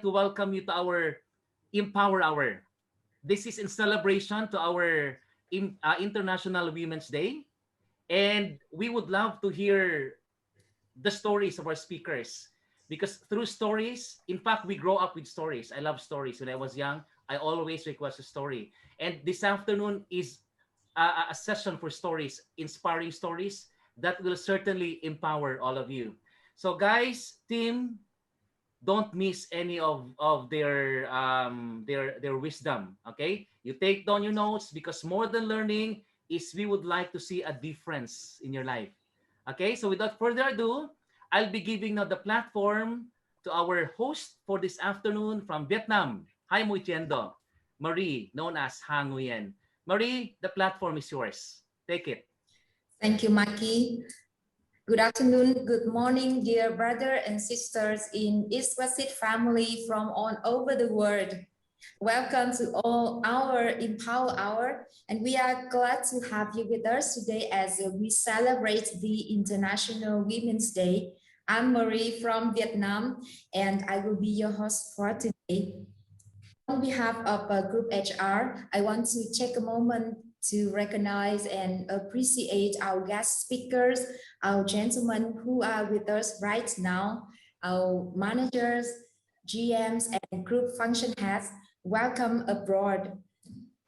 to welcome you to our Empower Hour. This is in celebration to our International Women's Day, and we would love to hear the stories of our speakers because through stories, in fact, we grow up with stories. I love stories. When I was young, I always request a story, and this afternoon is a session for stories, inspiring stories that will certainly empower all of you. So, guys, team, don't miss any of their wisdom. Okay, you take down your notes because more than learning is we would like to see a difference in your life. Okay, so without further ado, I'll be giving now the platform to our host for this afternoon from Vietnam. Hi, Muy Tiendo. Marie, known as Ha Nguyen. Marie, the platform is yours. Take it. Thank you, Maki. Good afternoon, good morning, dear brothers and sisters in East West family from all over the world. Welcome to all our Empower Hour, and we are glad to have you with us today as we celebrate the International Women's Day. I'm Marie from Vietnam, and I will be your host for today. On behalf of Group HR, I want to take a moment to recognize and appreciate our guest speakers, our gentlemen who are with us right now, our managers, GMs, and group function heads. Welcome abroad.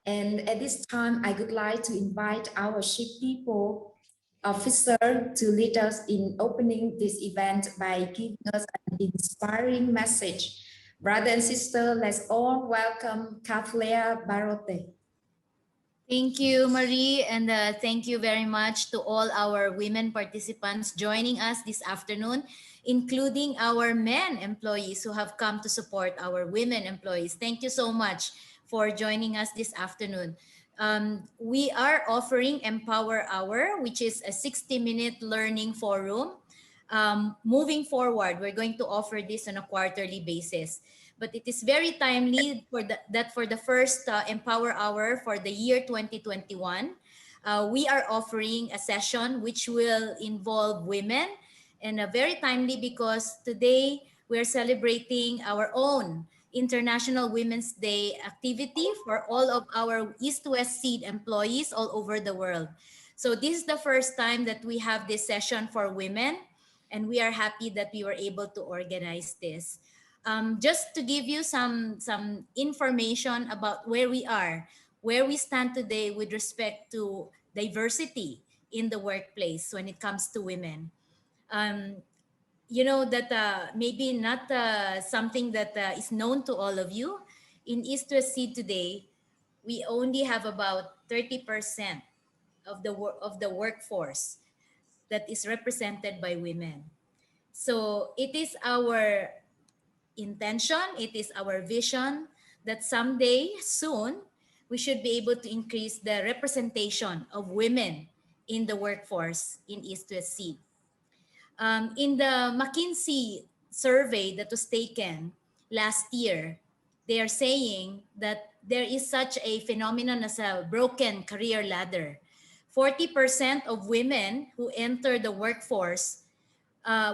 And at this time, I would like to invite our ship people officer to lead us in opening this event by giving us an inspiring message. Brother and sister, let's all welcome Kathleen Barote. Thank you, Marie, and thank you very much to all our women participants joining us this afternoon, including our men employees who have come to support our women employees. Thank you so much for joining us this afternoon. We are offering Empower Hour, which is a 60-minute learning forum. Moving forward, we're going to offer this on a quarterly basis. But it is very timely that for the first Empower Hour for the year 2021, we are offering a session which will involve women, and very timely because today we're celebrating our own International Women's Day activity for all of our East-West Seed employees all over the world. So this is the first time that we have this session for women, and we are happy that we were able to organize this. Just to give you some information about where we stand today with respect to diversity in the workplace when it comes to women. You know that maybe not something that is known to all of you. In East West Seed today, we only have about 30% of the workforce that is represented by women. So it is our intention, it is our vision that someday soon we should be able to increase the representation of women in the workforce in East West Seed. In the McKinsey survey that was taken last year, they are saying that there is such a phenomenon as a broken career ladder. 40% of women who enter the workforce,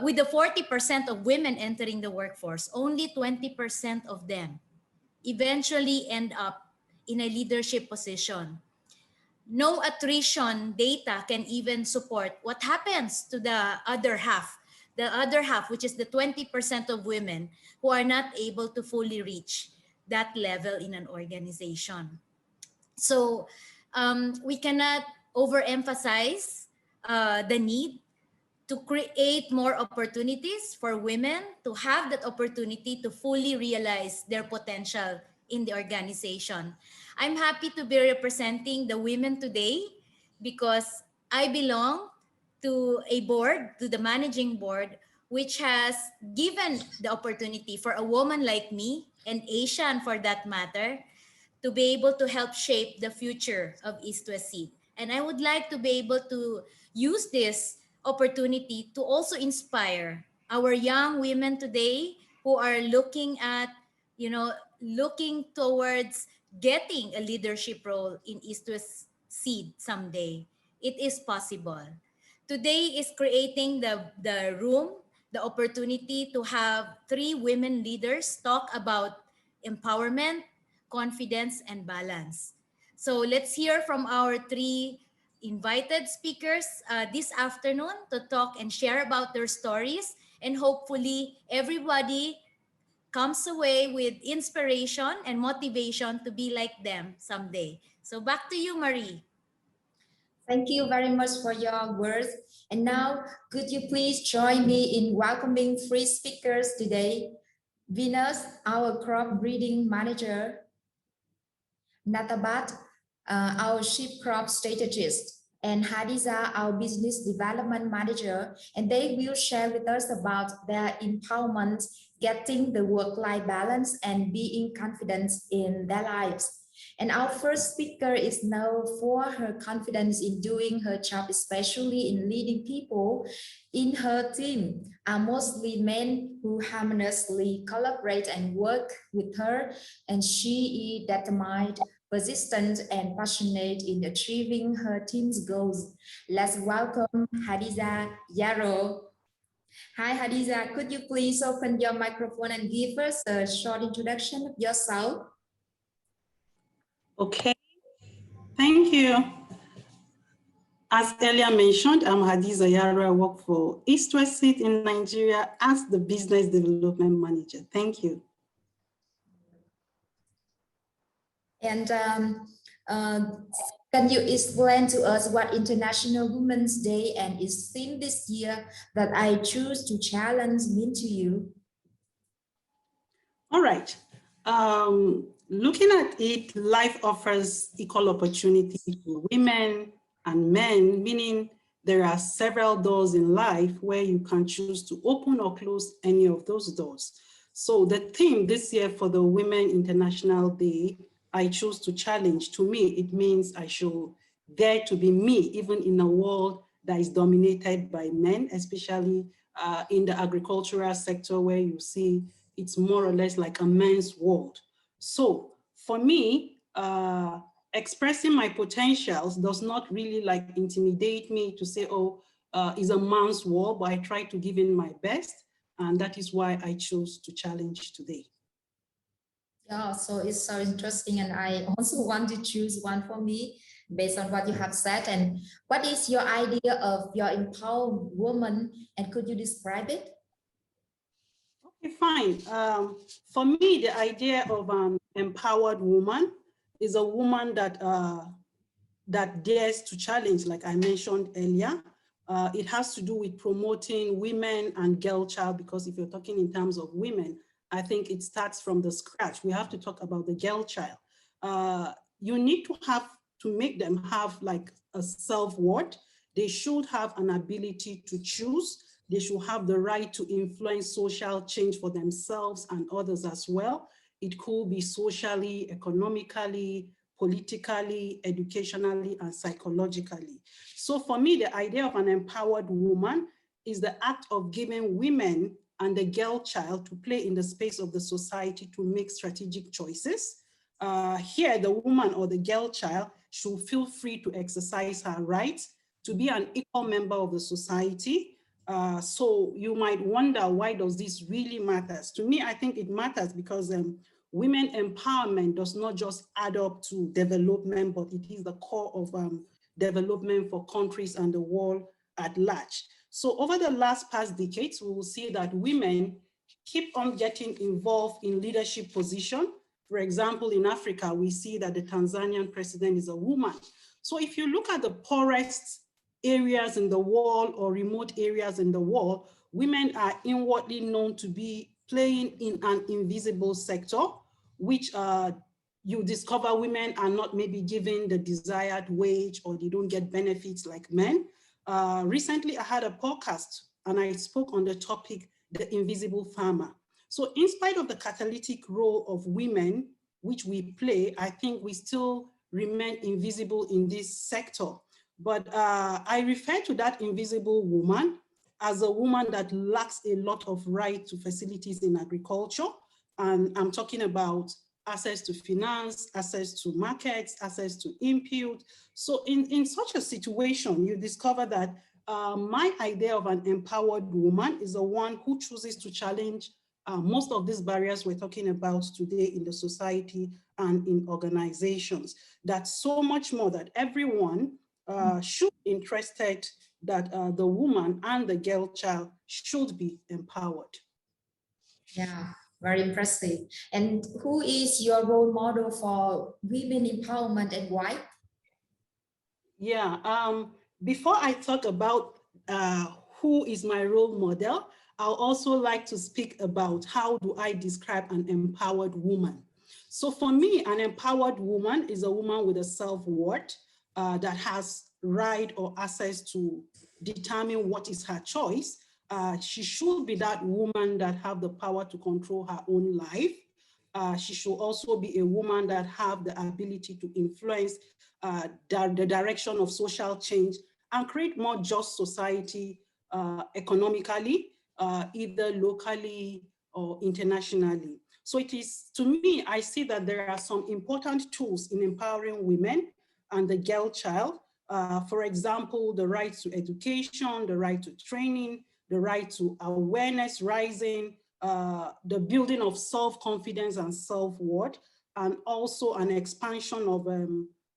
with the 40% of women entering the workforce, only 20% of them eventually end up in a leadership position. No attrition data can even support what happens to the other half. The other half, which is the 20% of women who are not able to fully reach that level in an organization. So we cannot overemphasize the need to create more opportunities for women to have that opportunity to fully realize their potential in the organization. I'm happy to be representing the women today because I belong to a board, to the managing board, which has given the opportunity for a woman like me, and Asian for that matter, to be able to help shape the future of East West Seed. And I would like to be able to use this opportunity to also inspire our young women today who are looking at, looking towards getting a leadership role in East West Seed someday. It is possible. Today is creating the room the opportunity to have three women leaders talk about empowerment, confidence, and balance. So let's hear from our three invited speakers this afternoon to talk and share about their stories. And hopefully, everybody comes away with inspiration and motivation to be like them someday. So back to you, Marie. Thank you very much for your words. And now, could you please join me in welcoming three speakers today? Venus, our crop breeding manager, Natabat, our sheep crop strategist, and Hadiza, our business development manager, and they will share with us about their empowerment, getting the work-life balance, and being confident in their lives. And our first speaker is known for her confidence in doing her job, especially in leading people. In her team are mostly men who harmoniously collaborate and work with her, and she is determined, persistent, and passionate in achieving her team's goals. Let's welcome Hadiza Yaro. Hi Hadiza, could you please open your microphone and give us a short introduction of yourself? Okay, thank you. As earlier mentioned, I'm Hadiza Yaro. I work for East West Seed in Nigeria as the Business Development Manager. Thank you. And can you explain to us what International Women's Day and its theme this year that I choose to challenge mean to you? All right. Looking at it, life offers equal opportunity for women and men, meaning there are several doors in life where you can choose to open or close any of those doors. So the theme this year for the Women International Day, I choose to challenge. To me, it means I should dare to be me, even in a world that is dominated by men, especially in the agricultural sector where you see it's more or less like a men's world. So for me, expressing my potentials does not really like intimidate me to say, oh, it's a man's world, but I try to give in my best. And that is why I chose to challenge today. Yeah, so it's so interesting. And I also want to choose one for me based on what you have said. And what is your idea of your empowered woman? And could you describe it? Okay, fine. For me, the idea of an empowered woman is a woman that that dares to challenge, like I mentioned earlier. It has to do with promoting women and girl child, because if you're talking in terms of women, I think it starts from the scratch. We have to talk about the girl child. You need to make them have like a self-worth. They should have an ability to choose. They should have the right to influence social change for themselves and others as well. It could be socially, economically, politically, educationally, and psychologically. So for me, the idea of an empowered woman is the act of giving women and the girl child to play in the space of the society to make strategic choices. Here, the woman or the girl child should feel free to exercise her rights, to be an equal member of the society. So you might wonder, why does this really matter? To me, I think it matters because women empowerment does not just add up to development, but it is the core of development for countries and the world at large. So over the past decades, we will see that women keep on getting involved in leadership position. For example, in Africa, we see that the Tanzanian president is a woman. So if you look at the poorest areas in the world or remote areas in the world, women are inwardly known to be playing in an invisible sector, which you discover women are not maybe given the desired wage or they don't get benefits like men. Recently, I had a podcast and I spoke on the topic, the invisible farmer. So in spite of the catalytic role of women, which we play, I think we still remain invisible in this sector. But I refer to that invisible woman as a woman that lacks a lot of right to facilities in agriculture. And I'm talking about access to finance, access to markets, access to input. So in such a situation, you discover that my idea of an empowered woman is the one who chooses to challenge most of these barriers we're talking about today in the society and in organizations. That's so much more that everyone should be interested that the woman and the girl child should be empowered. Yeah, very impressive. And who is your role model for women empowerment and why? Yeah, before I talk about who is my role model, I'll also like to speak about how do I describe an empowered woman. So for me, an empowered woman is a woman with a self-worth that has right or access to determine what is her choice. She should be that woman that have the power to control her own life. She should also be a woman that have the ability to influence the direction of social change and create more just society economically, either locally or internationally. So it is, to me, I see that there are some important tools in empowering women and the girl child. For example, the right to education, the right to training, the right to awareness rising, the building of self-confidence and self-worth, and also an expansion of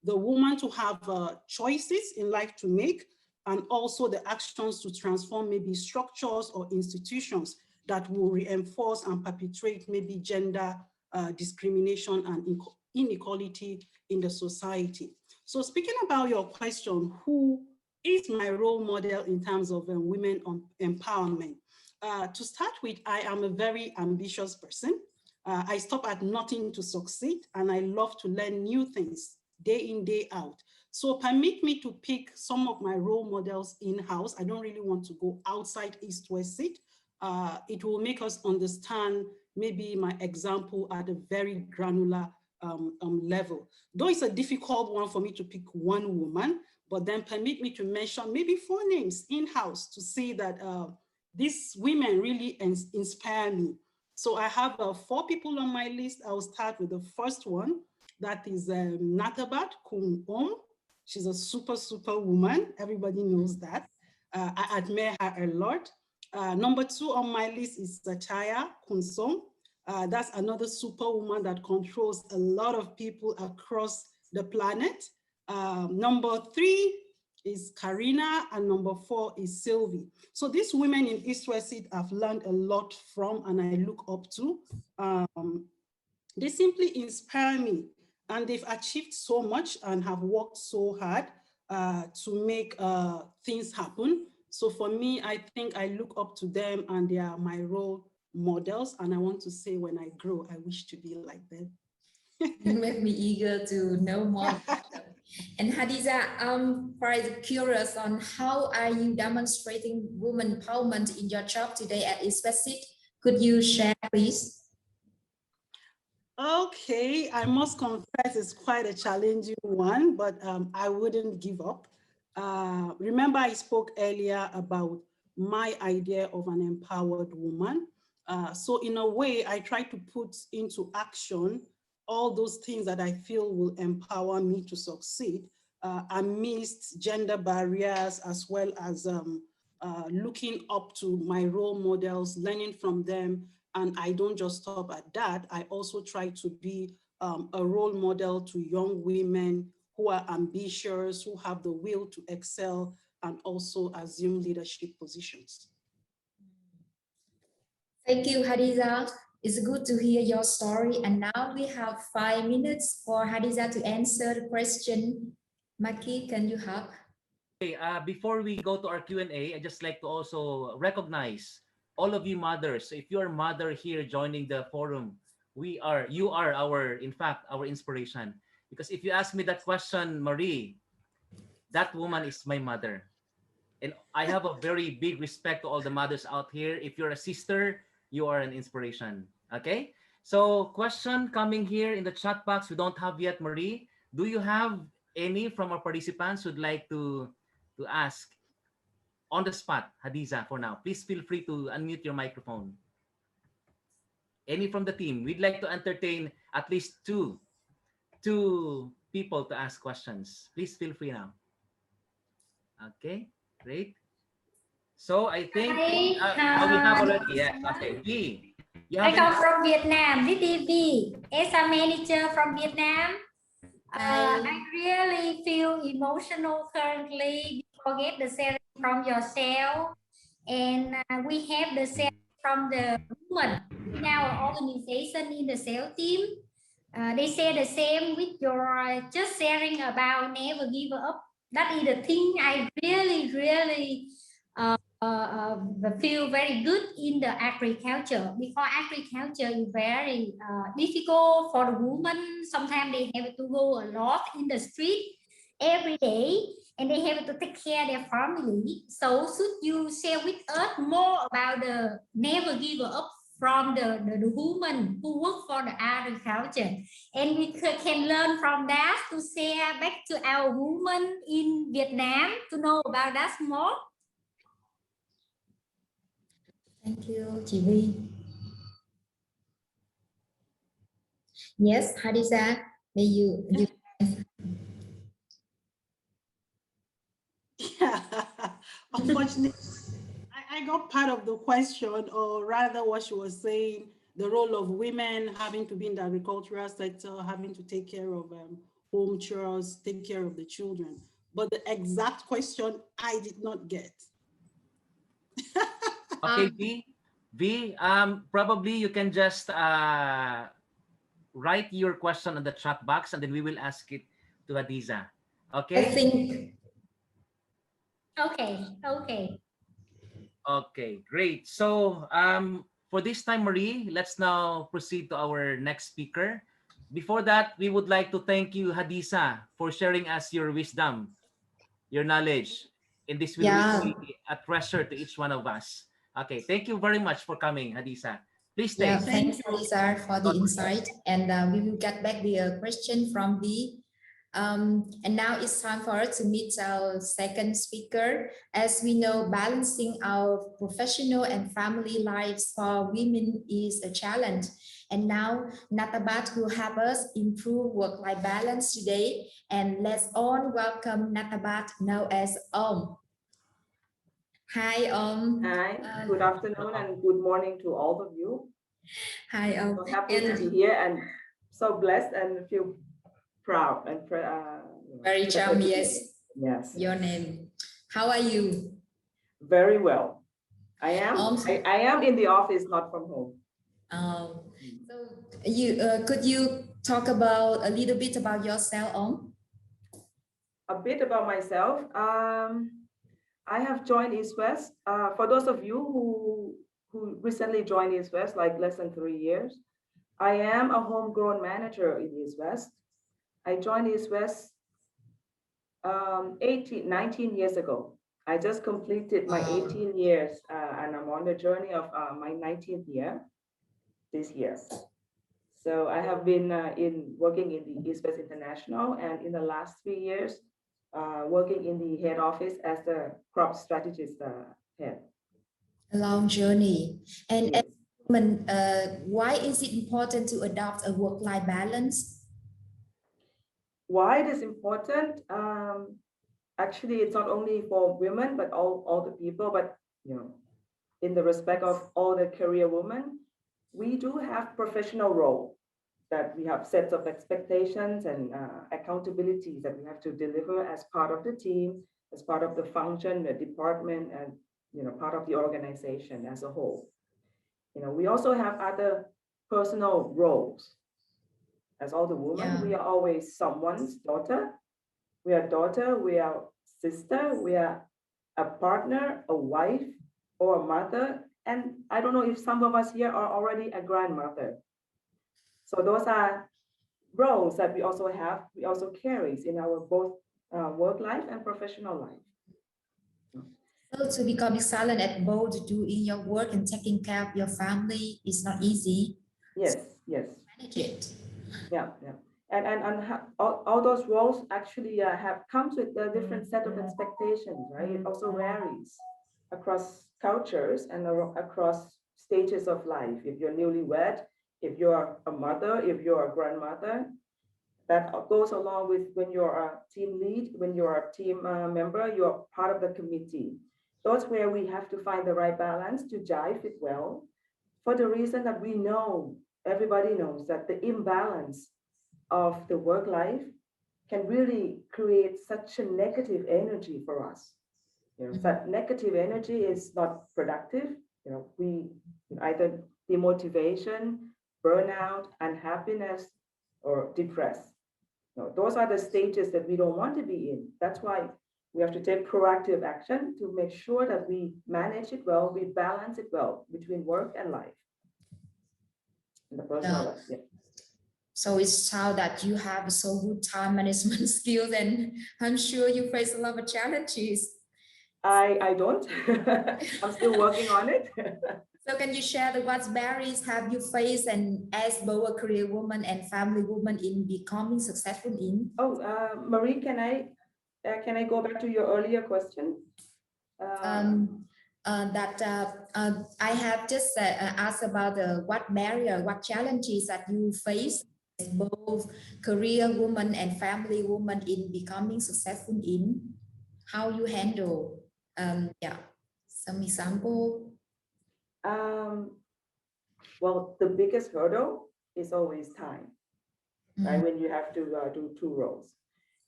the woman to have choices in life to make, and also the actions to transform maybe structures or institutions that will reinforce and perpetuate maybe gender discrimination and inequality in the society. So speaking about your question, who is my role model in terms of women empowerment? To start with, I am a very ambitious person. I stop at nothing to succeed, and I love to learn new things day in, day out. So permit me to pick some of my role models in-house. I don't really want to go outside East-West seat. It will make us understand maybe my example at a very granular level. Though it's a difficult one for me to pick one woman, but then permit me to mention maybe 4 names in-house to see that these women really inspire me. So I have 4 people on my list. I'll start with the first one. That is Natabat Kun-Om. She's a super, super woman. Everybody knows that. I admire her a lot. Number 2 on my list is Sataya Kunsong. That's another super woman that controls a lot of people across the planet. Number 3 is Karina, and number 4 is Sylvie. So these women in East West Seed I've learned a lot from and I look up to. They simply inspire me, and they've achieved so much and have worked so hard to make things happen. So for me, I think I look up to them and they are my role models. And I want to say when I grow, I wish to be like them. You make me eager to know more about them. And Hadiza, I'm quite curious on how are you demonstrating women empowerment in your job today at Explicit? Could you share, please? Okay, I must confess it's quite a challenging one, but I wouldn't give up. Remember I spoke earlier about my idea of an empowered woman. So in a way, I try to put into action all those things that I feel will empower me to succeed amidst gender barriers, as well as looking up to my role models, learning from them. And I don't just stop at that. I also try to be a role model to young women who are ambitious, who have the will to excel and also assume leadership positions. Thank you, Hadiza. It's good to hear your story. And now we have 5 minutes for Hadiza to answer the question. Maki, can you help? Okay, before we go to our Q&A, I'd just like to also recognize all of you mothers. So if you're a mother here joining the forum, you are our, in fact, our inspiration. Because if you ask me that question, Marie, that woman is my mother. And I have a very big respect to all the mothers out here. If you're a sister, you are an inspiration. Okay? So question coming here in the chat box, we don't have yet, Marie. Do you have any from our participants who'd like to ask on the spot, Hadiza, for now? Please feel free to unmute your microphone. Any from the team? We'd like to entertain at least two people to ask questions. Please feel free now. Okay, great. So I think we have already, yes. Okay, V. I come from Vietnam. This is V. As a manager from Vietnam, I really feel emotional currently. Forget the salary from yourself, and we have the salary from the women in our organization in the sales team. They say the same with your just sharing about never give up. That is the thing I really feel very good in the agriculture, because agriculture is very difficult for the women. Sometimes they have to go a lot in the street every day, and they have to take care of their family. So should you share with us more about the never give up from the woman who work for the agriculture, and we can learn from that to share back to our women in Vietnam to know about that more. Thank you, chị Vi. Yes, Hadiza, may you Yeah, unfortunately, I got part of the question, or rather what she was saying, the role of women having to be in the agricultural sector, having to take care of home chores, take care of the children. But the exact question I did not get. Okay, V, probably you can just write your question on the chat box, and then we will ask it to Hadiza. Okay? I think Okay. Okay, great. So for this time, Marie, let's now proceed to our next speaker. Before that, we would like to thank you, Hadiza, for sharing us your wisdom, your knowledge. And this will really be a treasure to each one of us. Okay, thank you very much for coming, Hadiza. Please stay. yeah, thanks, Hadiza, for the insight. And we will get back the question from the and now it's time for us to meet our second speaker. As we know, balancing our professional and family lives for women is a challenge. And now Natabat will help us improve work-life balance today. And let's all welcome Natabat, known as Om. Hi, Om. Hi, good afternoon and good morning to all of you. Hi, Om. So happy to be here and so blessed and feel proud and very charming. Yes. Yes. Your name. How are you? Very well. I am. I am in the office, not from home. So you could you talk about a little bit about yourself, Om? A bit about myself. I have joined East West. For those of you who recently joined East West, like less than 3 years, I am a homegrown manager in East West. I joined East West 19 years ago. I just completed my 18 years and I'm on the journey of my 19th year this year. So I have been working in the East West International, and in the last 3 years, working in the head office as the crop strategist head. A long journey. And Yes. as a woman, why is it important to adopt a work-life balance? Why it is important? Actually, it's not only for women, but all the people, but in the respect of all the career women, we do have professional role that we have sets of expectations and accountabilities that we have to deliver as part of the team, as part of the function, the department, and part of the organization as a whole. We also have other personal roles. As all the women, we are always someone's daughter. We are daughter, we are sister, we are a partner, a wife, or a mother. And I don't know if some of us here are already a grandmother. So those are roles that we also have, we also carries in our both work life and professional life. So to become excellent at both doing your work and taking care of your family is not easy. Yes. Manage it. Yeah. And all those roles actually comes with a different set of expectations, right? It also varies across cultures and across stages of life. If you're newlywed, if you're a mother, if you're a grandmother, that goes along with when you're a team lead, when you're a team member, you're part of the committee. That's where we have to find the right balance to jive it well, for the reason that we know, everybody knows that the imbalance of the work life can really create such a negative energy for us. That negative energy is not productive. We either demotivation, burnout, unhappiness, or depressed. Those are the stages that we don't want to be in. That's why we have to take proactive action to make sure that we manage it well, we balance it well between work and life, in the personal life. Yeah. So it's how that you have so good time management skills, and I'm sure you face a lot of challenges. I don't. I'm still working on it. So can you share what barriers have you faced and as both a career woman and family woman in becoming successful in? Oh, Marie, can I go back to your earlier question? I have just asked about what barrier, what challenges that you face as both career woman and family woman in becoming successful in, how you handle, some example. Well, the biggest hurdle is always time, right? When you have to do two roles.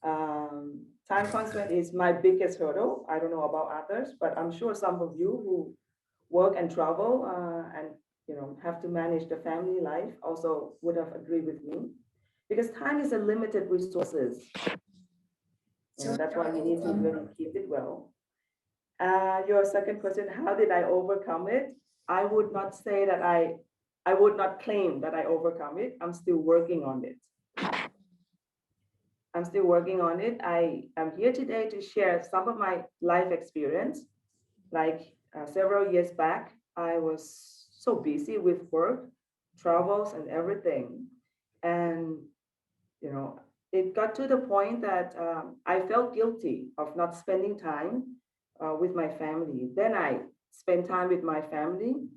Time constraint is my biggest hurdle. I don't know about others, but I'm sure some of you who work and travel and have to manage the family life also would have agreed with me, because time is a limited resources. That's why we need to really keep it well. Your second question, how did I overcome it? I would not say that I would not claim that I overcome it. I'm still working on it. I'm still working on it. I am here today to share some of my life experience. Like several years back, I was so busy with work, travels, and everything. And, it got to the point that I felt guilty of not spending time with my family. Then I spent time with my family.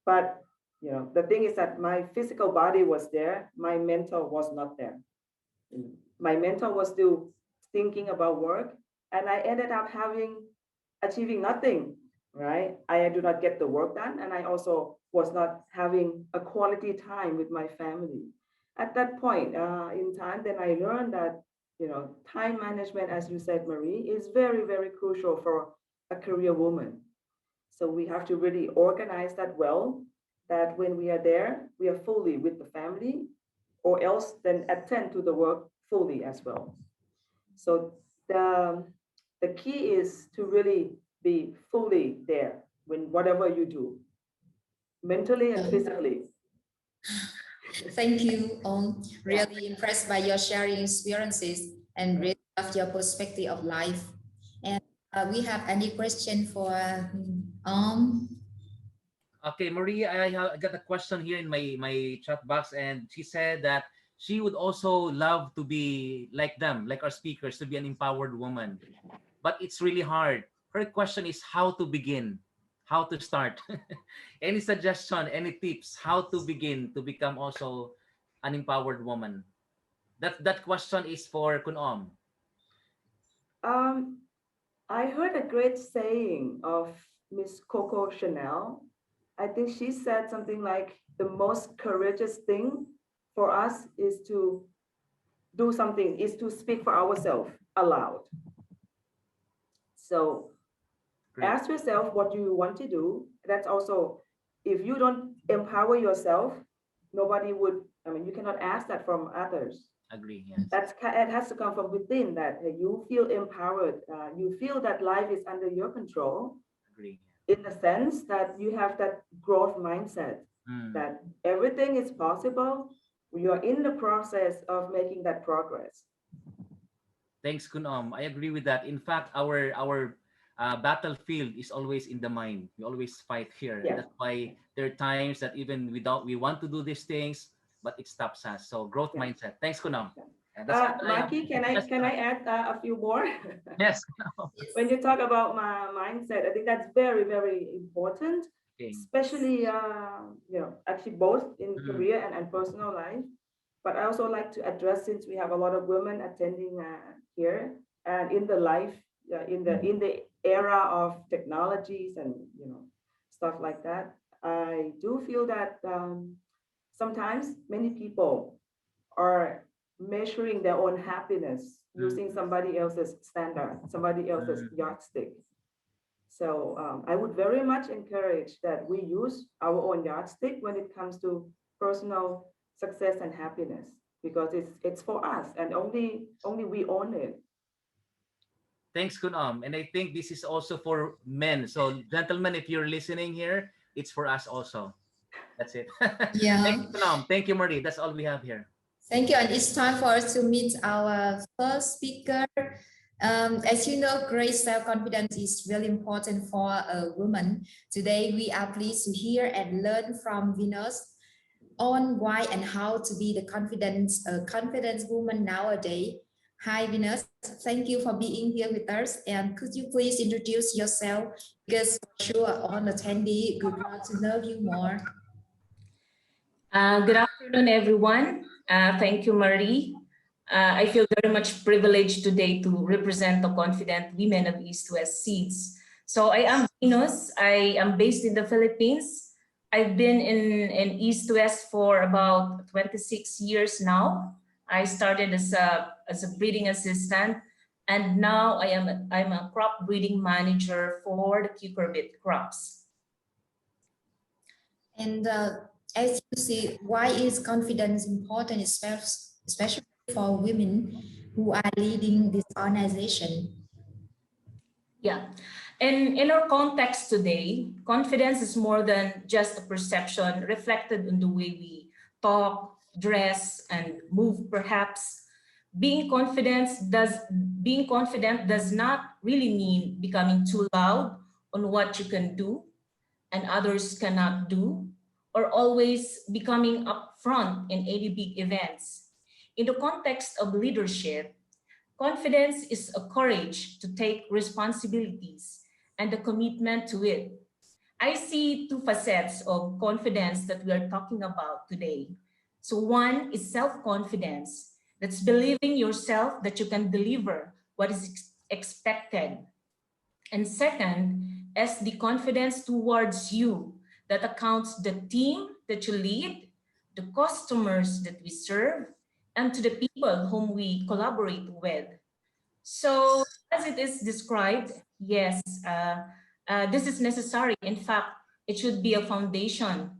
But, the thing is that my physical body was there, my mental was not there. My mental was still thinking about work, and I ended up achieving nothing, right? I do not get the work done, and I also was not having a quality time with my family. At that point in time, then I learned that, time management, as you said, Marie, is very, very crucial for a career woman. So we have to really organize that well, that when we are there, we are fully with the family, or else then attend to the work fully as well. So the key is to really be fully there when whatever you do, mentally and physically. Thank you. Really impressed by your sharing experiences and really love your perspective of life. And we have any question for Okay, Maria, I got a question here in my chat box, and she said that she would also love to be like them, like our speakers, to be an empowered woman. But it's really hard. Her question is how to begin, how to start. Any suggestion, any tips, how to begin to become also an empowered woman? That question is for Kunom. Um, I heard a great saying of Miss Coco Chanel. I think she said something like, the most courageous thing for us is to do something, is to speak for ourselves aloud. So Great. ask yourself what you want to do. That's also, if you don't empower yourself, nobody would, you cannot ask that from others. Agree, yes. It has to come from within, that you feel empowered. You feel that life is under your control. Agree. In the sense that you have that growth mindset, that everything is possible. We are in the process of making that progress. Thanks, Kunom. I agree with that. In fact, our battlefield is always in the mind. We always fight here. Yeah. That's why there are times that even we want to do these things, but it stops us. So growth mindset. Thanks, Kunom. Yeah. Maki, can I add a few more? Yes. When you talk about my mindset, I think that's very, very important, especially actually both in career and personal life. But I also like to address, since we have a lot of women attending here and in the live yeah, in the era of technologies and stuff like that, I do feel that sometimes many people are measuring their own happiness using somebody else's standard, somebody else's yardstick. So I would very much encourage that we use our own yardstick when it comes to personal success and happiness, because it's for us and only we own it. Thanks, Kunam. And I think this is also for men. So, gentlemen, if you're listening here, it's for us also. That's it. Thank Yeah. you, Kunam. Thank you, Marie. That's all we have here. Thank you. And it's time for us to meet our first speaker. As you know, great self-confidence is really important for a woman. Today, we are pleased to hear and learn from Venus on why and how to be the confident woman nowadays. Hi, Venus. Thank you for being here with us. And could you please introduce yourself? Because for sure, all attendee would love to know you more. Good afternoon, everyone. Thank you, Marie. I feel very much privileged today to represent the confident women of East West Seeds. So I am Venus. I am based in the Philippines. I've been in East West for about 26 years now. I started as a breeding assistant, and now I'm a crop breeding manager for the cucurbit crops. And as you see, why is confidence important, especially for women who are leading this organization? Yeah. And in our context today, confidence is more than just a perception reflected in the way we talk, dress, and move, perhaps. Being confident does not really mean becoming too loud on what you can do and others cannot do, or always becoming upfront in any big events. In the context of leadership, confidence is a courage to take responsibilities and the commitment to it. I see two facets of confidence that we are talking about today. So one is self-confidence. That's believing yourself that you can deliver what is expected. And second is the confidence towards you that accounts the team that you lead, the customers that we serve, and to the people whom we collaborate with. So, as it is described, yes, this is necessary. In fact, it should be a foundation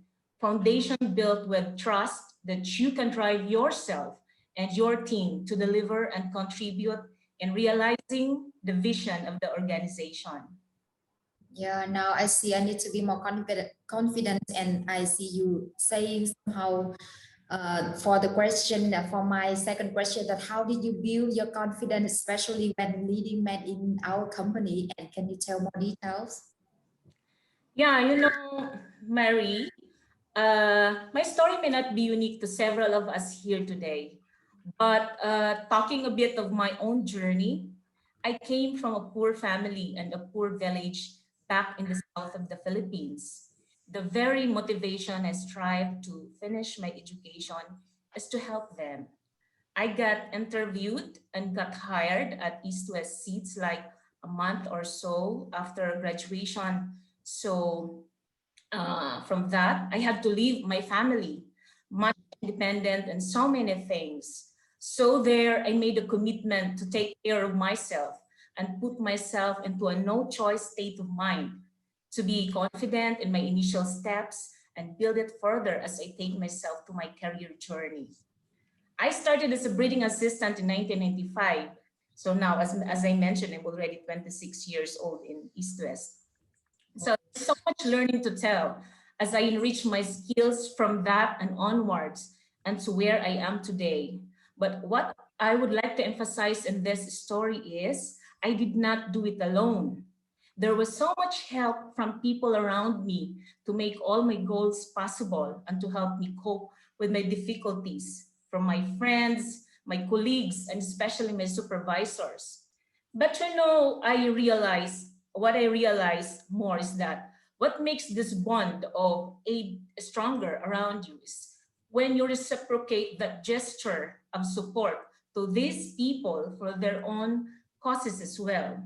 built with trust that you can drive yourself and your team to deliver and contribute in realizing the vision of the organization. Yeah, now I see I need to be more confident, and I see you saying somehow for the question, for my second question, that how did you build your confidence, especially when leading men in our company? And can you tell more details? Yeah, Mary, my story may not be unique to several of us here today, but talking a bit of my own journey, I came from a poor family and a poor village back in the south of the Philippines. The very motivation I strive to finish my education is to help them. I got interviewed and got hired at East West Seats like a month or so after graduation. So from that, I had to leave my family, much independent and so many things. So there, I made a commitment to take care of myself and put myself into a no-choice state of mind, to be confident in my initial steps and build it further as I take myself to my career journey. I started as a breeding assistant in 1995. So now, as I mentioned, I'm already 26 years old in East West. So there's so much learning to tell as I enrich my skills from that and onwards and to where I am today. But what I would like to emphasize in this story is I did not do it alone. There was so much help from people around me to make all my goals possible and to help me cope with my difficulties, from my friends, my colleagues, and especially my supervisors. But what I realized more is that what makes this bond of aid stronger around you is when you reciprocate that gesture of support to these people for their own causes as well.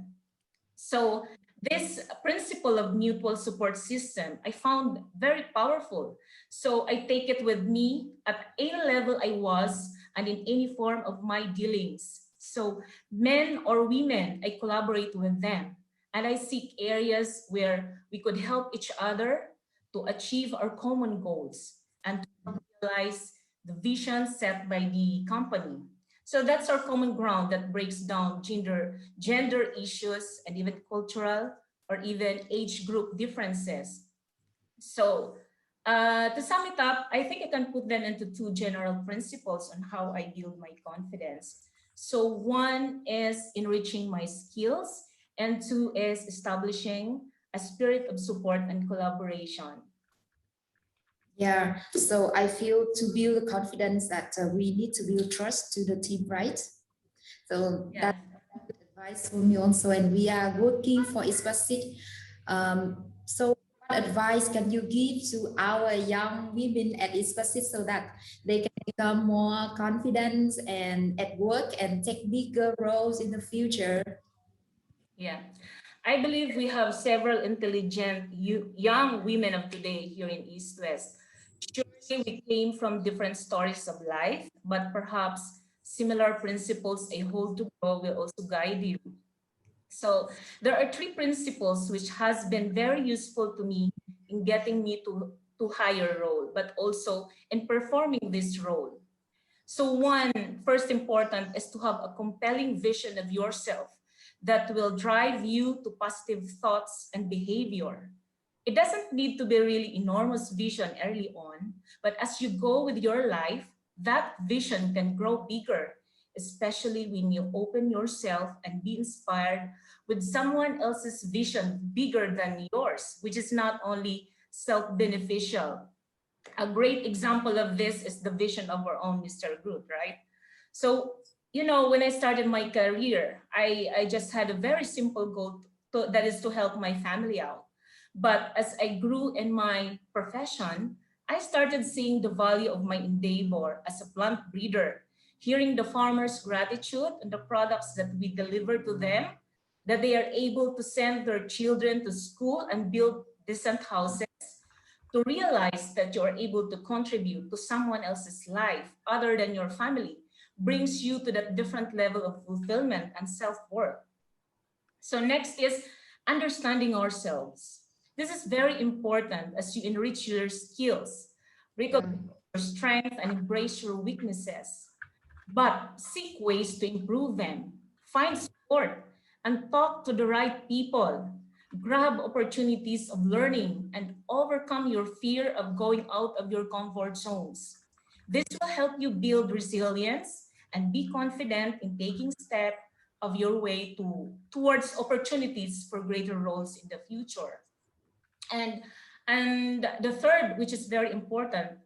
So this principle of mutual support system, I found very powerful. So I take it with me at any level I was and in any form of my dealings. So men or women, I collaborate with them and I seek areas where we could help each other to achieve our common goals and to realize the vision set by the company. So that's our common ground that breaks down gender issues and even cultural or even age group differences. So to sum it up, I think I can put them into two general principles on how I build my confidence. So one is enriching my skills and two is establishing a spirit of support and collaboration. Yeah, so I feel to build the confidence that we need to build trust to the team, right? So Yeah. that's good advice for me also, and we are working for Ispasit. So what advice can you give to our young women at Ispasit so that they can become more confident and at work and take bigger roles in the future? Yeah, I believe we have several intelligent young women of today here in East West. Surely we came from different stories of life, but perhaps similar principles I hold to grow will also guide you. So there are three principles which has been very useful to me in getting me to higher role, but also in performing this role. So one, first important is to have a compelling vision of yourself that will drive you to positive thoughts and behavior. It doesn't need to be a really enormous vision early on, but as you go with your life, that vision can grow bigger, especially when you open yourself and be inspired with someone else's vision bigger than yours, which is not only self-beneficial. A great example of this is the vision of our own Mr. Groot, right? So, when I started my career, I just had a very simple goal that is to help my family out. But as I grew in my profession, I started seeing the value of my endeavor as a plant breeder, hearing the farmers' gratitude and the products that we deliver to them, that they are able to send their children to school and build decent houses, to realize that you are able to contribute to someone else's life other than your family brings you to that different level of fulfillment and self-worth. So next is understanding ourselves. This is very important as you enrich your skills, recognize your strength and embrace your weaknesses, but seek ways to improve them. Find support and talk to the right people. Grab opportunities of learning and overcome your fear of going out of your comfort zones. This will help you build resilience and be confident in taking steps of your way towards opportunities for greater roles in the future. And the third, which is very important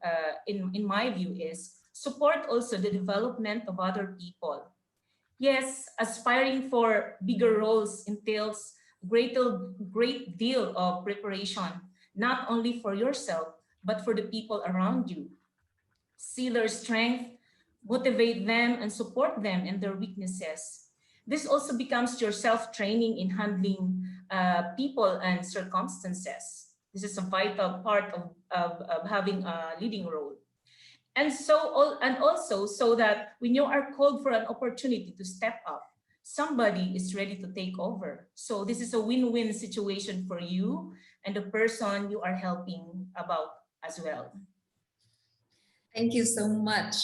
in my view, is support also the development of other people. Yes, aspiring for bigger roles entails great deal of preparation, not only for yourself, but for the people around you. See their strength, motivate them, and support them in their weaknesses. This also becomes your self-training in handling people and circumstances. This is a vital part of having a leading role. And also so that when you are called for an opportunity to step up, somebody is ready to take over. So this is a win-win situation for you and the person you are helping about as well. Thank you so much.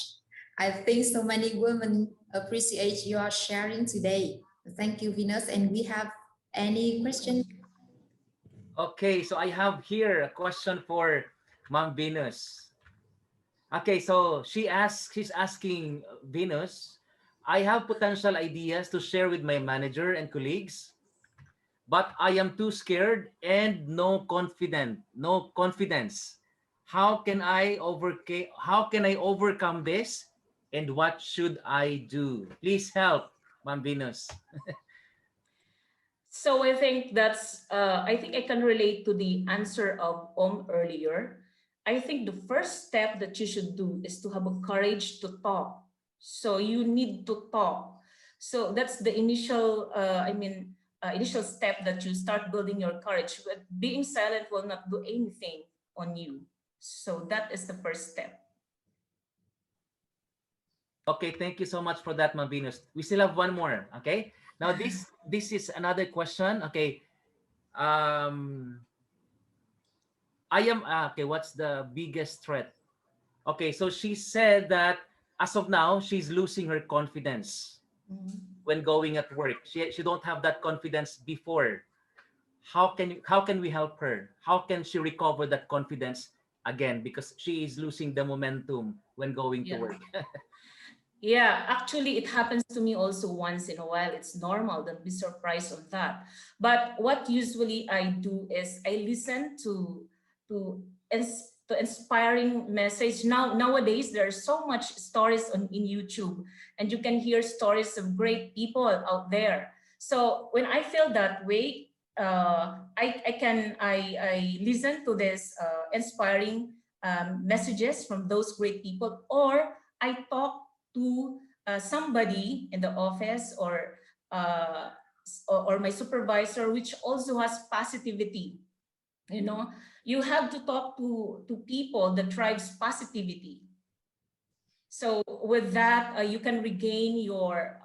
I think so many women appreciate your sharing today. Thank you, Venus. And we have any questions? Okay, so I have here a question for Ma'am Venus. Okay, so she's asking Venus, I have potential ideas to share with my manager and colleagues, but I am too scared and no confidence. How can I overcome this? And what should I do? Please help, Ma'am Venus. So I think I can relate to the answer of earlier. I think the first step that you should do is to have a courage to talk. So you need to talk. So that's the initial, initial step that you start building your courage. But being silent will not do anything on you. So that is the first step. Okay, thank you so much for that, Ma'am Venus. We still have one more. Okay. Now this is another question. Okay. Um, I am okay. What's the biggest threat? Okay, so she said that as of now she's losing her confidence when going at work. She don't have that confidence before. How can we help her? How can she recover that confidence again, because she is losing the momentum when going to Yeah. work? Yeah, actually, it happens to me also once in a while. It's normal. Don't be surprised on that. But what usually I do is I listen to to inspiring message. Nowadays, there are so much stories in YouTube, and you can hear stories of great people out there. So when I feel that way, I listen to this inspiring messages from those great people, or I talk to somebody in the office uh, or my supervisor, which also has positivity. You know, you have to talk to people that drives positivity. So with that, you can regain your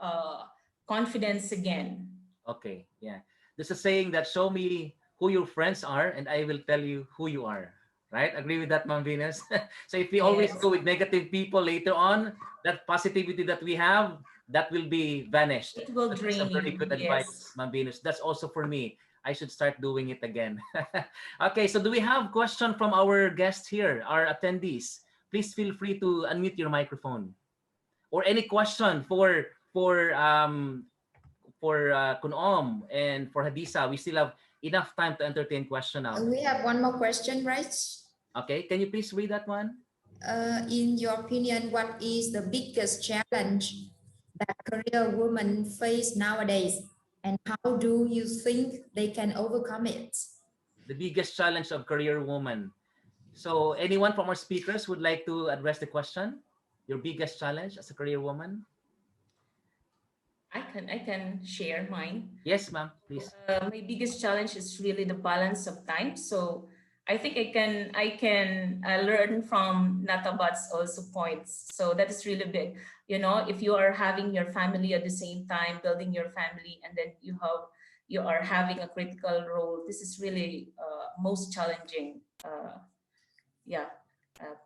confidence again. Okay, yeah. There's a saying that show me who your friends are and I will tell you who you are. Right? Agree with that, Ma'am Venus? So if we always Yes. go with negative people later on, that positivity that we have, that will be vanished. It will That's a drain very you. good Yes. advice, Ma'am Venus. That's also for me. I should start doing it again. Okay, so do we have question from our guests here, our attendees? Please feel free to unmute your microphone. Or any question for Kunom and for Hadisa. We still have enough time to entertain question now. We have one more question, right? Okay, can you please read that one? In your opinion, what is the biggest challenge that career women face nowadays, and how do you think they can overcome it? The biggest challenge of career woman. So anyone from our speakers would like to address the question? Your biggest challenge as a career woman? I can share mine. Yes, ma'am, please. My biggest challenge is really the balance of time. So I think I can learn from Natabat's also points. So that is really big. You know, if you are having your family at the same time, building your family, and then you are having a critical role. This is really most challenging.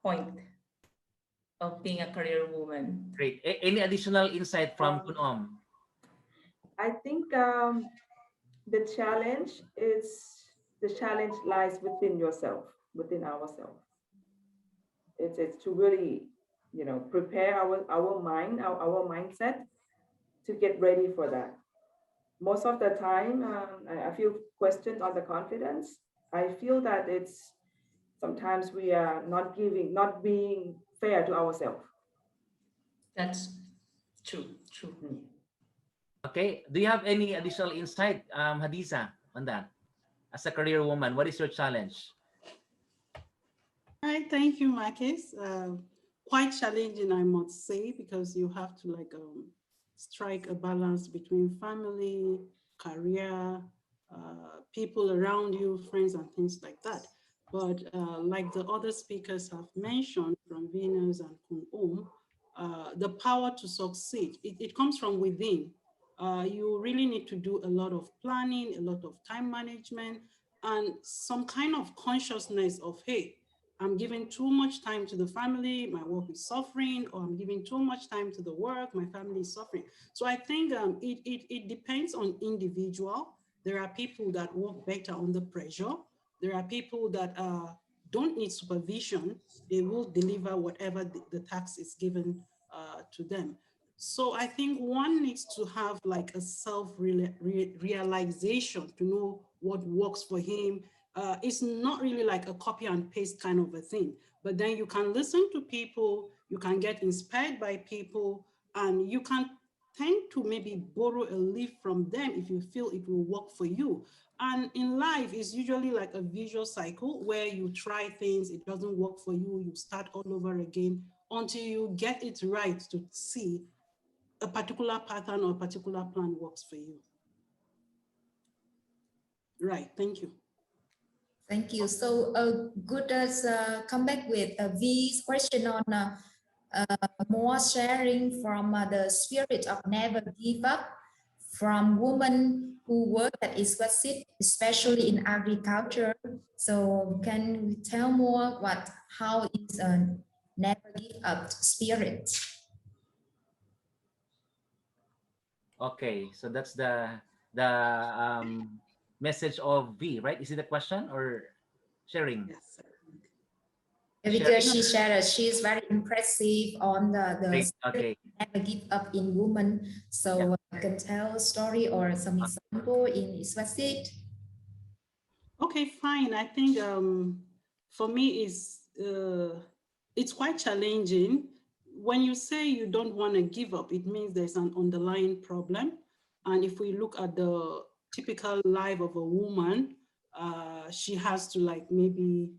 Point of being a career woman. Great. Any additional insight from Kunom? I think the challenge lies within yourself, within ourselves. It's to really, prepare our mind, our mindset to get ready for that. Most of the time, I feel questions on the confidence. I feel that it's sometimes we are not being fair to ourselves. That's true. True. Okay. Do you have any additional insight, Hadiza, on that? As a career woman, what is your challenge? All right, thank you, Marcus. Quite challenging, I must say, because you have to strike a balance between family, career, people around you, friends, and things like that. But like the other speakers have mentioned, from Venus and Kun the power to succeed, it comes from within. You really need to do a lot of planning, a lot of time management, and some kind of consciousness of, hey, I'm giving too much time to the family, my work is suffering, or I'm giving too much time to the work, my family is suffering. So I think it depends on individual. There are people that work better under pressure. There are people that don't need supervision. They will deliver whatever the task is given to them. So I think one needs to have like a self-realization to know what works for him. It's not really like a copy and paste kind of a thing, but then you can listen to people, you can get inspired by people, and you can tend to maybe borrow a leaf from them if you feel it will work for you. And in life, it's usually like a visual cycle where you try things, it doesn't work for you, you start all over again until you get it right to see a particular pattern or a particular plan works for you. Right. Thank you. Thank you. So good as come back with V's question on more sharing from the spirit of never give up from women who work at Iswasit, especially in agriculture. So can we tell more how is a never give up spirit? Okay, so that's the message of V, right? Is it a question or sharing? Yes. Sir. Because she shared, she is very impressive on the Great. Okay. never give up in women. So I can tell a story or some example in Iswasit. Okay, fine. I think for me it's quite challenging. When you say you don't want to give up, it means there's an underlying problem. And if we look at the typical life of a woman, she has to like maybe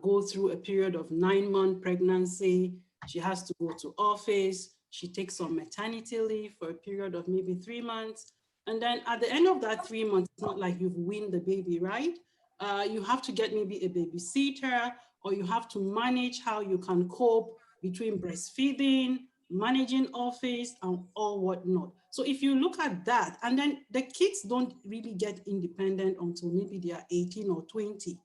go through a period of 9-month pregnancy. She has to go to office. She takes some maternity leave for a period of maybe 3 months. And then at the end of that 3 months, it's not like you've weaned the baby, right? You have to get maybe a babysitter, or you have to manage how you can cope between breastfeeding, managing office, and all whatnot. So if you look at that, and then the kids don't really get independent until maybe they are 18 or 20.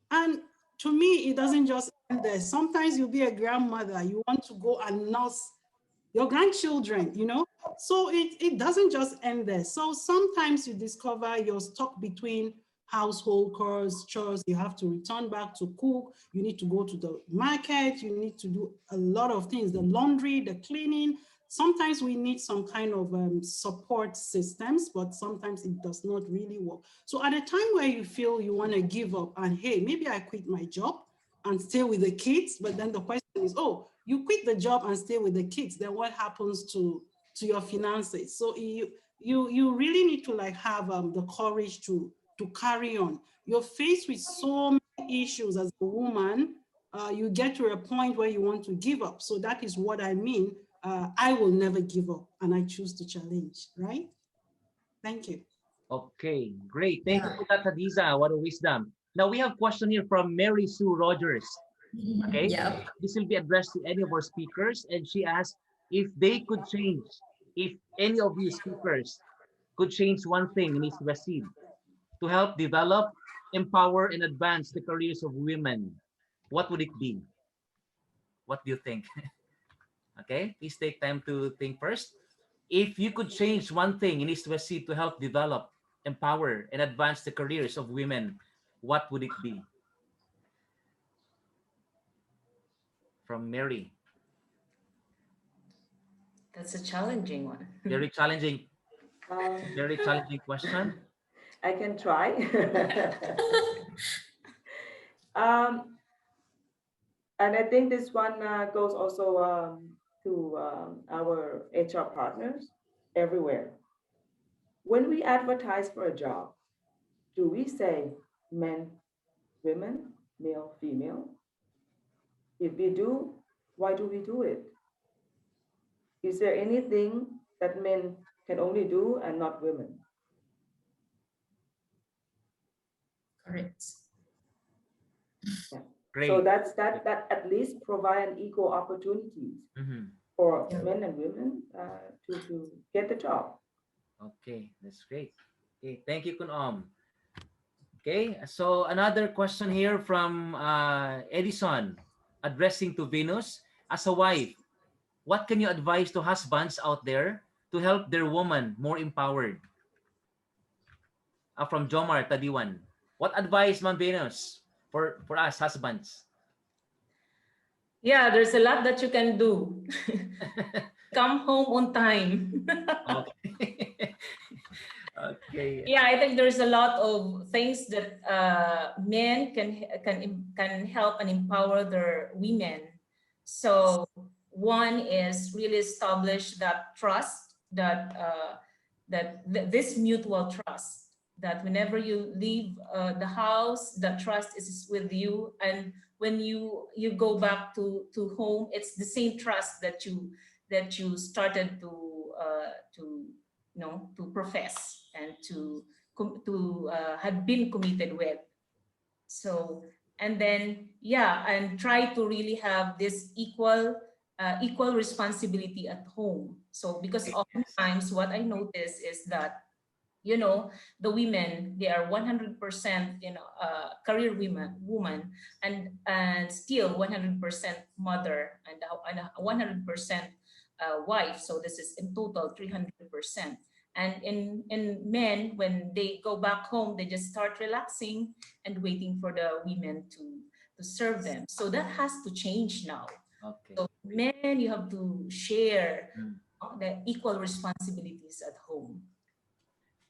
And to me, it doesn't just end there. Sometimes you'll be a grandmother, you want to go and nurse your grandchildren, you know? So it doesn't just end there. So sometimes you discover you're stuck between household chores, you have to return back to cook, you need to go to the market, you need to do a lot of things, the laundry, the cleaning. Sometimes we need some kind of support systems, but sometimes it does not really work. So at a time where you feel you want to give up and hey, maybe I quit my job and stay with the kids, but then the question is, oh, you quit the job and stay with the kids, then what happens to your finances? So you really need to like have the courage to carry on. You're faced with so many issues as a woman, you get to a point where you want to give up. So that is what I mean. I will never give up, and I choose to challenge, right? Thank you. Okay, great. Thank you for that, Hadiza. What a wisdom. Now we have a question here from Mary Sue Rogers. Okay, this will be addressed to any of our speakers, and she asked if they could change, if any of you speakers could change one thing in East West Seed to help develop, empower, and advance the careers of women, what would it be? What do you think? Okay, please take time to think first. If you could change one thing in East West Seed to help develop, empower, and advance the careers of women, what would it be? From Mary. That's a challenging one. Very challenging. Very challenging question. I can try. And I think this one goes also to our HR partners everywhere. When we advertise for a job, do we say men, women, male, female? If we do, why do we do it? Is there anything that men can only do and not women? Correct. Yeah. Great. So that at least provide an equal opportunities for men and women to get the job. Okay, that's great. Okay, thank you, Kun. Okay, so another question here from Edison, addressing to Venus. As a wife, what can you advise to husbands out there to help their woman more empowered? From Jomar Tadiwan. What advice, Ma'am Venus, for us husbands? Yeah, there's a lot that you can do. Come home on time. Okay. Okay. Yeah, I think there's a lot of things that men can help and empower their women. So one is really establish that trust, this mutual trust, that whenever you leave the house, the trust is with you, and when you go back to home, it's the same trust that you started to profess and to had been committed with. So, and then, yeah, and try to really have this equal responsibility at home. So, because oftentimes what I notice is that, you know, the women, they are 100%, career woman, and still 100% mother, and a 100% wife. So this is in total 300%. And in men, when they go back home, they just start relaxing and waiting for the women to serve them. So that has to change now. Okay. So men, you have to share the equal responsibilities at home.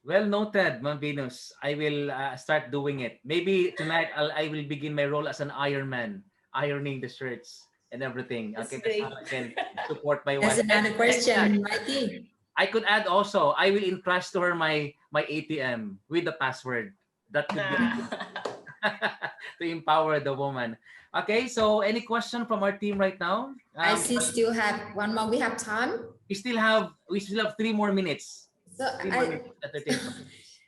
Well noted, Ma'am Venus. I will start doing it. Maybe tonight I will begin my role as an ironman, ironing the shirts and everything. That's Okay, that's how great. I can support my That's wife. another question, Mikey. I could add also, I will entrust to her my ATM with the password. That could be to empower the woman. Okay, so any question from our team right now? I see still have one more. We have time. We still have 3 more minutes. So 3 more minutes at 13 minutes.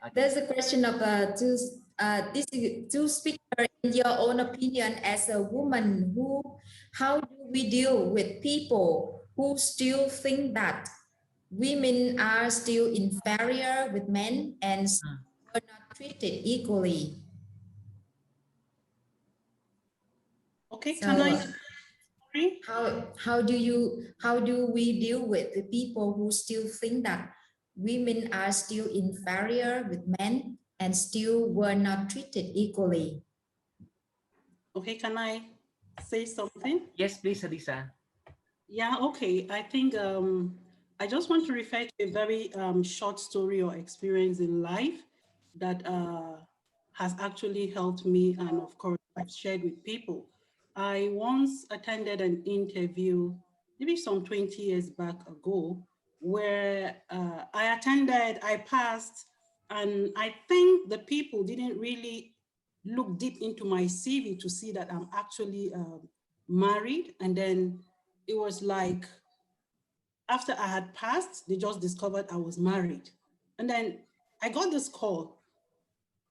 Okay. There's a question of two speaker. In your own opinion, as a woman, how do we deal with people who still think that women are still inferior with men and are not treated equally? Okay, So, can I? how do we deal with the people who still think that women are still inferior with men and still were not treated equally? Okay, can I say something? Yes, please, Hadisa. Yeah, okay. I think I just want to refer to a very short story or experience in life that has actually helped me, and of course I've shared with people. I once attended an interview, maybe some 20 years back ago, where I passed, and I think the people didn't really look deep into my CV to see that I'm actually married. And then it was like, after I had passed, they just discovered I was married. And then I got this call.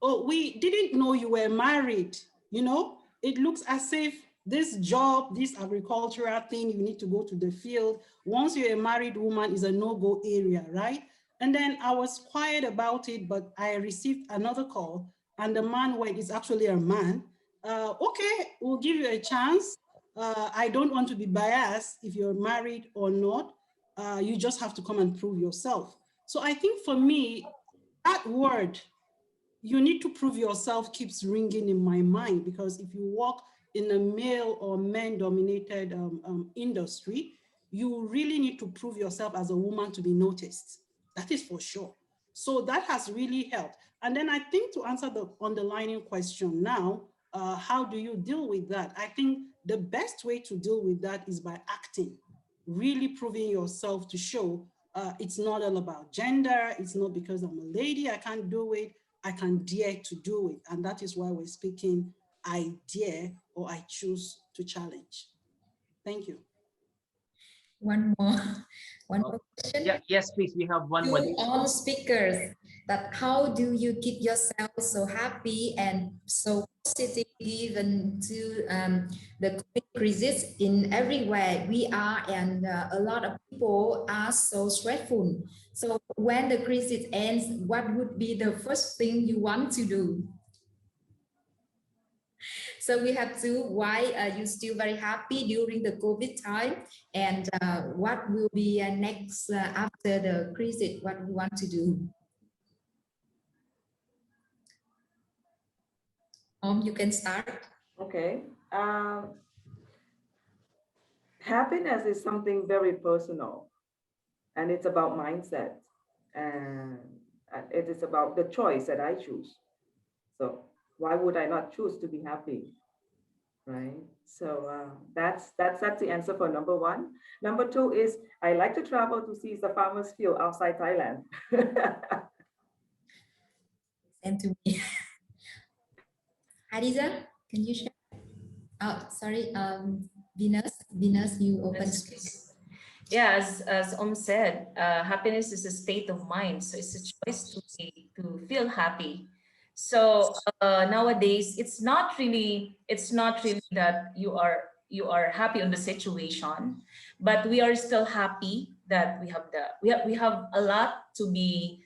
Oh, we didn't know you were married. You know, it looks as if this job, this agricultural thing, you need to go to the field. Once you're a married woman, is a no-go area, right? And then I was quiet about it, but I received another call, and the man went, it's actually a man. Okay, we'll give you a chance. I don't want to be biased if you're married or not. You just have to come and prove yourself. So I think for me, that word, you need to prove yourself, keeps ringing in my mind, because if you work in a male or men-dominated industry, you really need to prove yourself as a woman to be noticed. That is for sure. So that has really helped. And then I think, to answer the underlining question now, how do you deal with that? I think the best way to deal with that is by acting, really proving yourself to show it's not all about gender. It's not because I'm a lady, I can't do it. I can dare to do it. And that is why we're speaking, I dare, or I choose to challenge. Thank you. One more question. Yeah, yes, please. We have one more. To all speakers, that how do you keep yourself so happy and so positive even to the COVID crisis in everywhere we are, and a lot of people are so stressful. So when the crisis ends, what would be the first thing you want to do? So we have to, why are you still very happy during the COVID time? And what will be next after the crisis, what we want to do? You can start. Okay. Happiness is something very personal, and it's about mindset, and it is about the choice that I choose. So why would I not choose to be happy, right? So that's the answer for number one. Number two is I like to travel to see the farmers field outside Thailand. And to me, Hadiza, can you share? Oh, sorry, Venus, you open. Yeah, as said, happiness is a state of mind. So it's a choice to feel happy. So nowadays, it's not really that you are happy on the situation, but we are still happy that we have a lot to be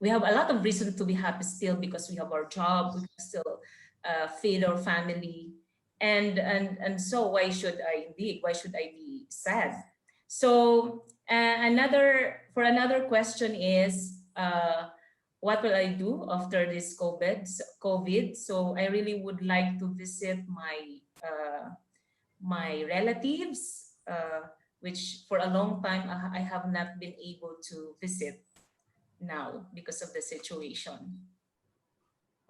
we have a lot of reason to be happy still because we have our job, we can still feed our family, and so why should I be sad? So another question is, what will I do after this COVID? So I really would like to visit my relatives, which for a long time I have not been able to visit now because of the situation.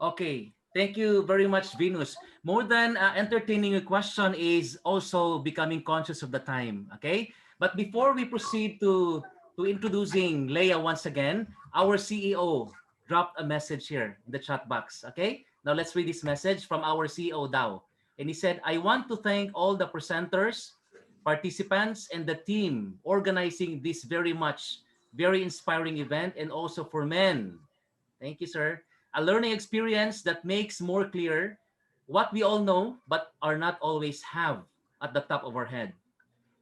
Okay. Thank you very much, Venus. More than entertaining a question is also becoming conscious of the time. Okay. But before we proceed to introducing Leia once again, our CEO dropped a message here in the chat box. Okay. Now let's read this message from our CEO Dao. And he said, I want to thank all the presenters, participants, and the team organizing this very inspiring event, and also for men. Thank you, sir. A learning experience that makes more clear what we all know but are not always have at the top of our head.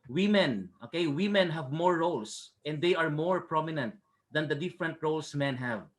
Women, okay, women have more roles and they are more prominent than the different roles men have.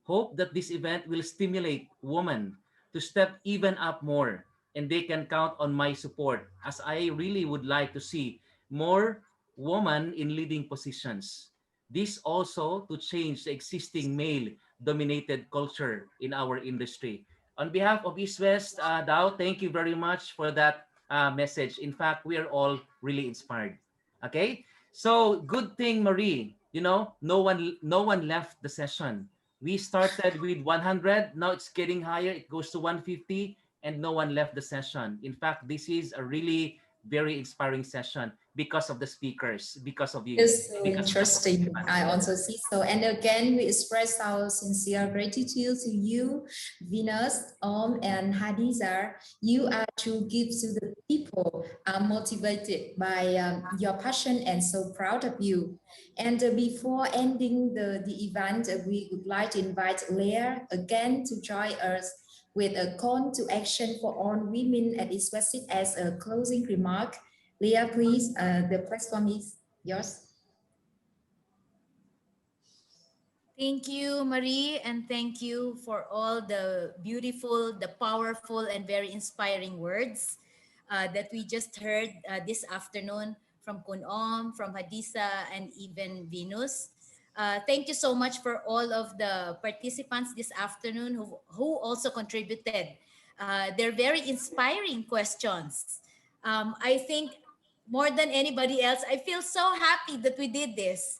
Hope that this event will stimulate women to step even up more, and they can count on my support as I really would like to see more women in leading positions. This also to change the existing male dominated culture in our industry. On behalf of East West, Dao, thank you very much for that message. In fact, we are all really inspired. Okay, so good thing, Marie. No one left the session. We started with 100, now it's getting higher, it goes to 150, and no one left the session. In fact, this is a really very inspiring session because of the speakers, because of you, It's so because of the interesting. I participants. also see so. And again, we express our sincere gratitude to you, Venus, and Hadiza. You are true gifts to the people, are motivated by your passion and so proud of you. And before ending the event, we would like to invite Leah again to join us with a call to action for all women at East West as a closing remark. Leah, please, the platform is yours. Thank you, Marie, and thank you for all the beautiful, the powerful, and very inspiring words that we just heard this afternoon from Kunom, from Hadisa, and even Venus. Thank you so much for all of the participants this afternoon who also contributed their very inspiring questions. I think more than anybody else, I feel so happy that we did this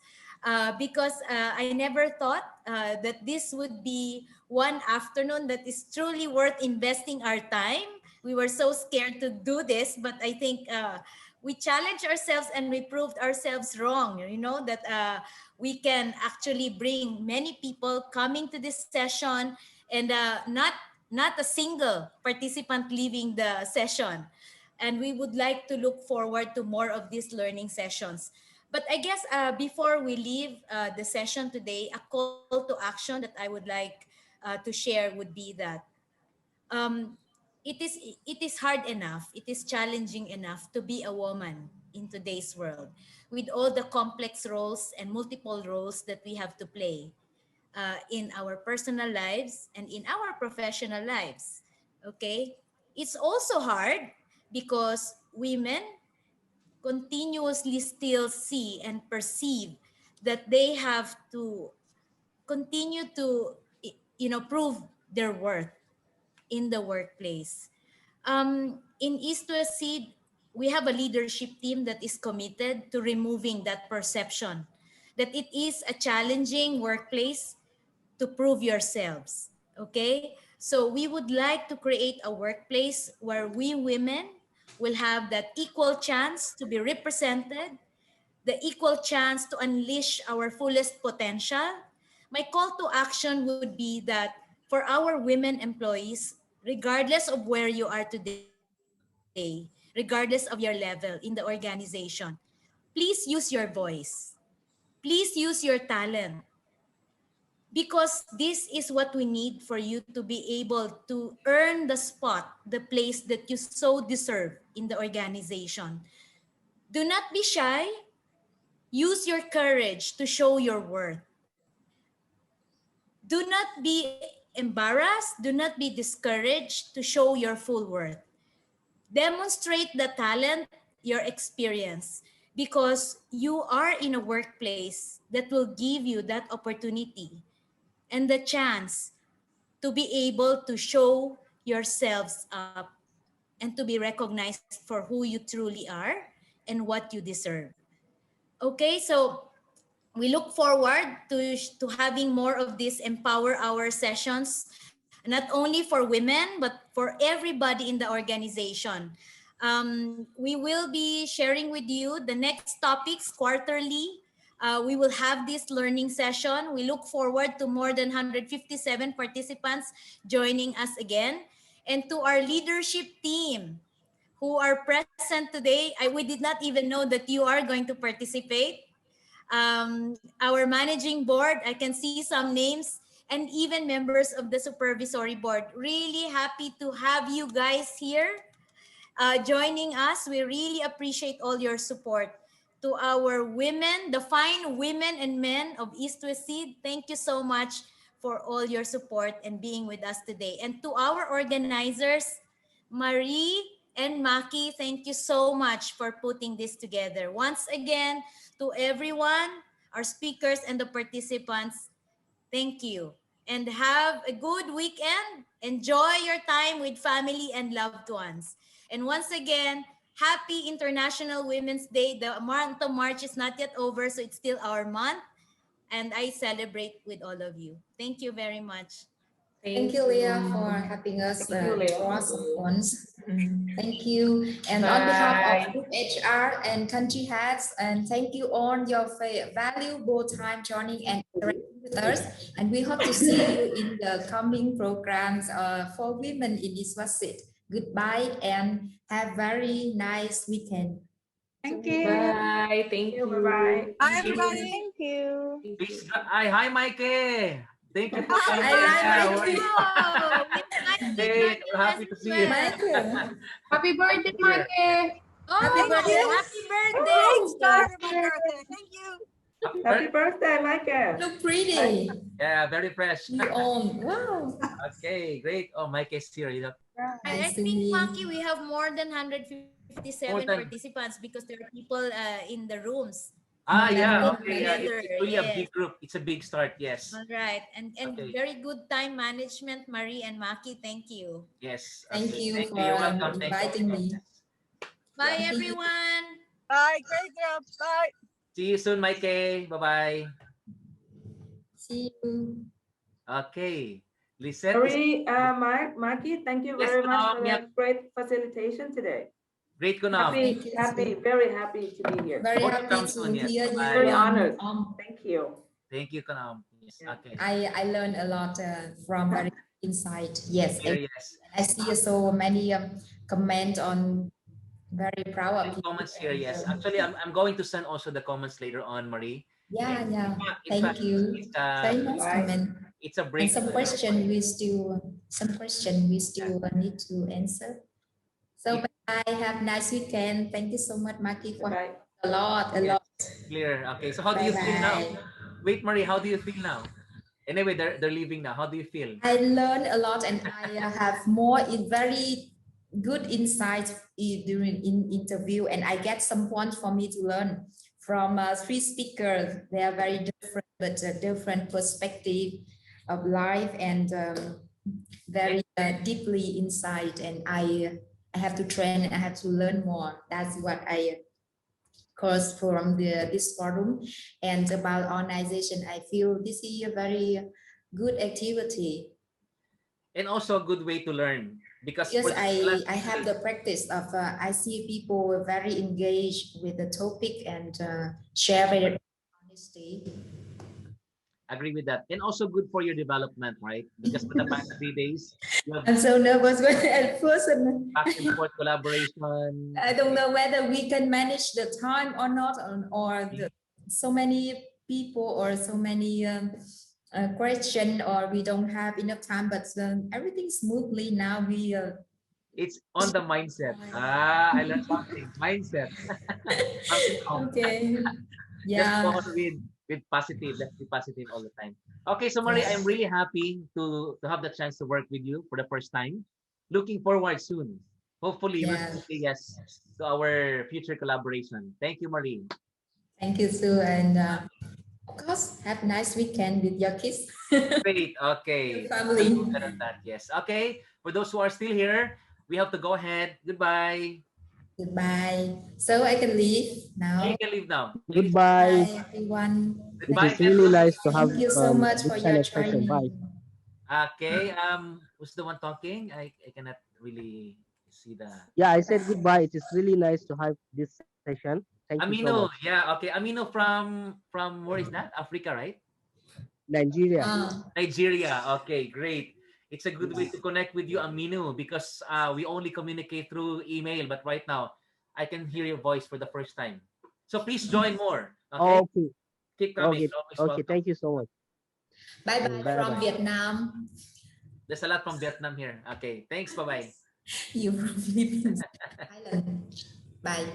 because I never thought that this would be one afternoon that is truly worth investing our time. We were so scared to do this, but I think we challenged ourselves and we proved ourselves wrong. You know, that we can actually bring many people coming to this session and not a single participant leaving the session. And we would like to look forward to more of these learning sessions. But I guess before we leave the session today, a call to action that I would like to share would be that um, it is hard enough, it is challenging enough to be a woman in today's world with all the complex roles and multiple roles that we have to play in our personal lives and in our professional lives. Okay, it's also hard because women continuously still see and perceive that they have to continue to prove their worth in the workplace. In East West Seed, we have a leadership team that is committed to removing that perception that it is a challenging workplace to prove yourselves. Okay? So we would like to create a workplace where we women will have that equal chance to be represented, the equal chance to unleash our fullest potential. My call to action would be that for our women employees, regardless of where you are today, regardless of your regardless of your level in the organization. Please use your voice. Please use your talent, because this is what we need for you to be able to earn the spot, the place that you so deserve in the organization. Do not be shy. Use your courage to show your worth. Do not be embarrassed. Do not be discouraged to show your full worth. Demonstrate the talent, your experience, because you are in a workplace that will give you that opportunity and the chance to be able to show yourselves up and to be recognized for who you truly are and what you deserve. Okay, so we look forward to having more of these Empower Hour sessions, not only for women, but for everybody in the organization. We will be sharing with you the next topics quarterly. We will have this learning session. We look forward to more than 157 participants joining us again. And to our leadership team who are present today, we did not even know that you are going to participate. Our managing board, I can see some names, and even members of the supervisory board. Really happy to have you guys here joining us. We really appreciate all your support. To our women, the fine women and men of East West Seed, thank you so much for all your support and being with us today. And to our organizers, Marie and Maki, thank you so much for putting this together. Once again, to everyone, our speakers and the participants, thank you. And have a good weekend. Enjoy your time with family and loved ones. And once again, happy International Women's Day. The month of March is not yet over, so it's still our month. And I celebrate with all of you. Thank you very much. Thank you, Leah, for having us Thank you, Leah. cross once. Mhm. Thank you. And on behalf Bye. of Group HR and country heads, and thank you on your valuable time joining and interacting with us. And we hope to see you in the coming programs for women in East West Seed. Goodbye and have very nice weekend. Thank you. Bye. Thank you. Bye-bye. Bye, everybody. Thank you. Please, hi, Mikey. Thank you for coming. I like Yeah, Mikey. Oh, we might be Hey, joining we're happy us to as see you. well. Michael. Happy birthday, Here. Mikey. Oh, Happy birthday. happy birthday. Great start of my birthday. Thank you. Happy birthday, Micah. Look pretty. Yeah, very fresh. You own. Wow. Okay, great. Oh, Mikey's here. You know. I Nice to think, meet Maki, we have more than 157 More than- participants because there are people in the rooms. Yeah, More than okay. Yeah, together, it's really a yes. big group. It's a big start. Yes. All right. And Okay. very good time management, Marie and Maki. Thank you. Yes. Thank Okay. you Thank for you. You're welcome. Thank inviting you. me. Bye, Yeah. everyone. Bye. Great girl. Bye. See you soon, Mikey. Bye-bye. See you. Okay. Lisette. Marie, Maki, thank you Yes, very much for yeah. that great facilitation today. Great, Kunam. Thank you. Very happy to be here. Very More to happy come to soon, yes. hear you. Bye. Very honored. Um, Thank you. Thank you, Kunam. Yes. Yeah. Okay. I learned a lot from very insight. Yes, Here, yes. I see so many comments on. Very proud of And you. comments here, yes. Actually, I'm going to send also the comments later on, Marie. Yeah, yeah. In Thank fact, you. It's Very nice Bye. comment. it's a And break. some question we still need to answer. So bye. Have nice weekend. Thank you so much, Maki, for Bye. a lot. Yes. Clear. Okay. So how do you feel now? Bye-bye. Wait, Marie, how do you feel now? Anyway, they're leaving now. How do you feel? I learned a lot, and I have more very good insights during interview, and I get some points for me to learn from three speakers. They are very different, but different perspective of life, and very deeply inside. And I have to train. I have to learn more. That's what I course from this forum. And about organization, I feel this is a very good activity. And also a good way to learn because Yes, I have the practice of I see people very engaged with the topic and share their honesty. Agree with that. And also good for your development, right? Because for the past 3 days, you have I'm so nervous at first. And back and forth collaboration. I don't know whether we can manage the time or not, so many people or so many question, or we don't have enough time. But everything smoothly now. It's on the mindset. Ah, I learned something. Mindset. Something wrong. Okay. Just go Yeah. on with positive. Let's be positive all the time. Okay, so Marie, I'm Yes. really happy to have the chance to work with you for the first time. Looking forward soon. Hopefully, we'll Yeah. say yes to our future collaboration. Thank you, Marie. Thank you, Sue, and of course, have a nice weekend with your kids, Great. your Okay. We'll family. do better than that. Yes. Okay. For those who are still here, we have to go ahead. Goodbye. Goodbye. So I can leave You now. can leave now. Ladies, Goodbye. Bye, everyone. It goodbye, is really gentlemen. nice to have Thank you so much for this your kind of session. Bye. joining. Okay. Who's the one talking? I cannot really see the Yeah, I said goodbye. It is really nice to have this session. Thank you so much. Amino. Yeah. Okay. Amino from where is that? Africa, right? Nigeria. Nigeria. Okay. Great. It's a good way to connect with you, Amino, because we only communicate through email. But right now, I can hear your voice for the first time. So please join more. Okay. Okay. Keep coming. Okay. Always Okay. welcome. Thank you so much. Bye bye Bye from bye. Vietnam. There's a lot from Vietnam here. Okay. Thanks. Bye bye. You from Philippines. Island. Bye.